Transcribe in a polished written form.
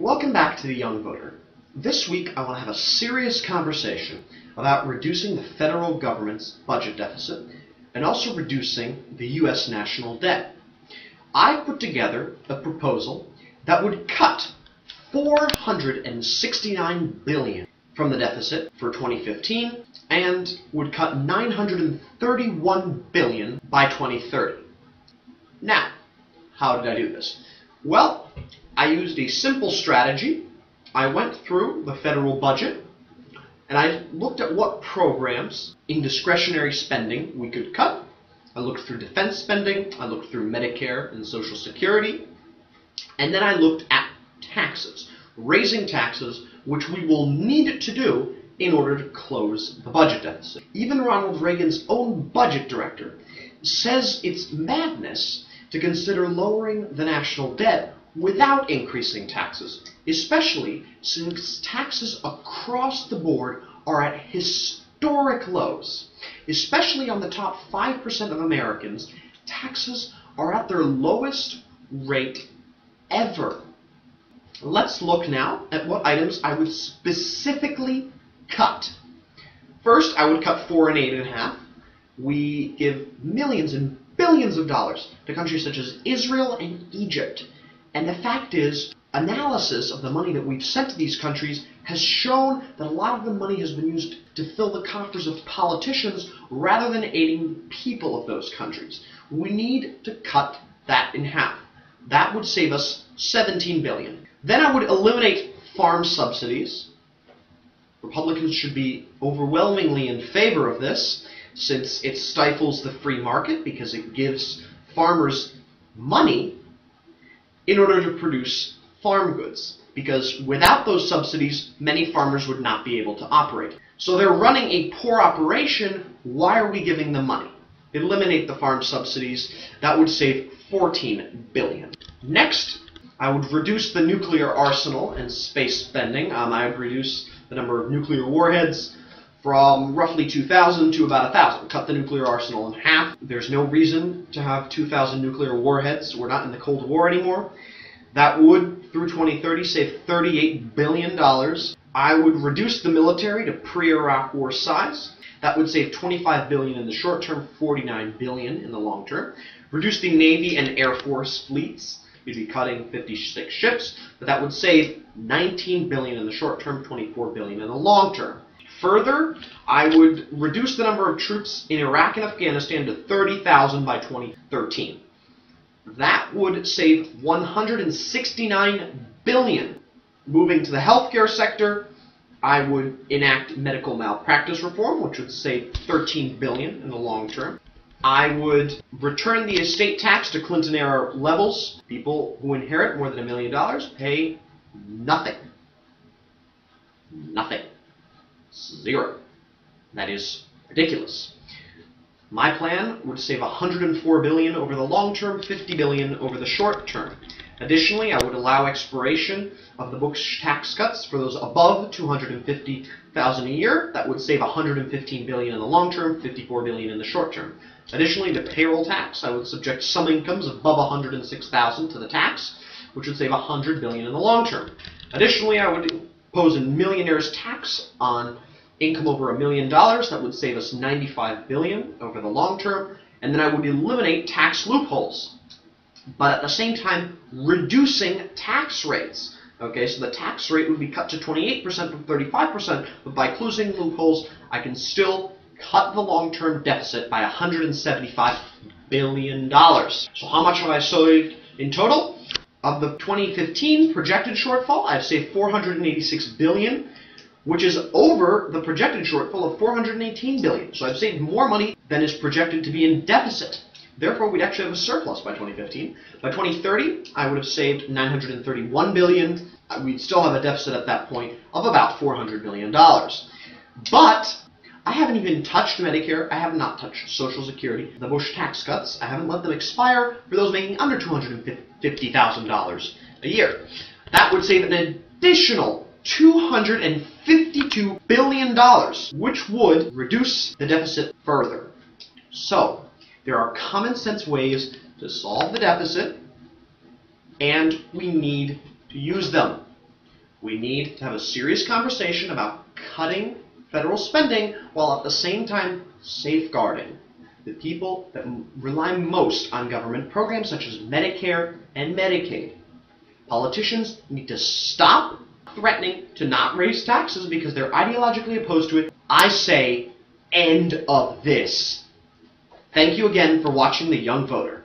Welcome back to The Young Voter. This week I want to have a serious conversation about reducing the federal government's budget deficit and also reducing the U.S. national debt. I put together a proposal that would cut $469 billion from the deficit for 2015 and would cut $931 billion by 2030. Now, how did I do this? Well, I used a simple strategy. I went through the federal budget and I looked at what programs in discretionary spending we could cut. I looked through defense spending, I looked through Medicare and Social Security, and then I looked at taxes, raising taxes, which we will need to do in order to close the budget deficit. Even Ronald Reagan's own budget director says it's madness to consider lowering the national debt without increasing taxes, especially since taxes across the board are at historic lows. Especially on the top 5% of Americans, taxes are at their lowest rate ever. Let's look now at what items I would specifically cut. First, I would cut 4 and 8.5. We give millions and billions of dollars to countries such as Israel and Egypt. And the fact is, analysis of the money that we've sent to these countries has shown that a lot of the money has been used to fill the coffers of politicians rather than aiding the people of those countries. We need to cut that in half. That would save us $17 billion. Then I would eliminate farm subsidies. Republicans should be overwhelmingly in favor of this, since it stifles the free market because it gives farmers money in order to produce farm goods, because without those subsidies, many farmers would not be able to operate. So they're running a poor operation. Why are we giving them money? Eliminate the farm subsidies. That would save $14 billion. Next, I would reduce the nuclear arsenal and space spending. I would reduce the number of nuclear warheads from roughly 2,000 to about 1,000. Cut the nuclear arsenal in half. There's no reason to have 2,000 nuclear warheads. We're not in the Cold War anymore. That would, through 2030, save $38 billion. I would reduce the military to pre-Iraq war size. That would save $25 billion in the short term, $49 billion in the long term. Reduce the Navy and Air Force fleets. We'd be cutting 56 ships, but that would save $19 billion in the short term, $24 billion in the long term. Further, I would reduce the number of troops in Iraq and Afghanistan to 30,000 by 2013. That would save $169 billion. Moving to the healthcare sector, I would enact medical malpractice reform, which would save $13 billion in the long term. I would return the estate tax to Clinton-era levels. People who inherit more than $1 million pay nothing. Nothing. Zero. That is ridiculous. My plan would save $104 billion over the long term, $50 billion over the short term. Additionally, I would allow expiration of the Bush tax cuts for those above $250,000 a year. That would save $115 billion in the long term, $54 billion in the short term. Additionally, the payroll tax, I would subject some incomes above $106,000 to the tax, which would save $100 billion in the long term. Additionally, I would impose a millionaire's tax on income over $1 million. That would save us $95 billion over the long term. And then I would eliminate tax loopholes, but at the same time reducing tax rates. Okay, so the tax rate would be cut to 28% from 35%, but by closing loopholes, I can still cut the long-term deficit by $175 billion. So how much have I saved in total? Of the 2015 projected shortfall, I've saved $486 billion, which is over the projected shortfall of $418 billion. So I've saved more money than is projected to be in deficit. Therefore, we'd actually have a surplus by 2015. By 2030, I would have saved $931 billion. We'd still have a deficit at that point of about $400 billion. But I haven't even touched Medicare. I have not touched Social Security. The Bush tax cuts, I haven't let them expire for those making under $250,000 a year. That would save an additional $252 billion, which would reduce the deficit further. So, there are common sense ways to solve the deficit, and we need to use them. We need to have a serious conversation about cutting federal spending while at the same time safeguarding the people that rely most on government programs such as Medicare and Medicaid. Politicians need to stop threatening to not raise taxes because they're ideologically opposed to it. I say, end of this. Thank you again for watching The Young Voter.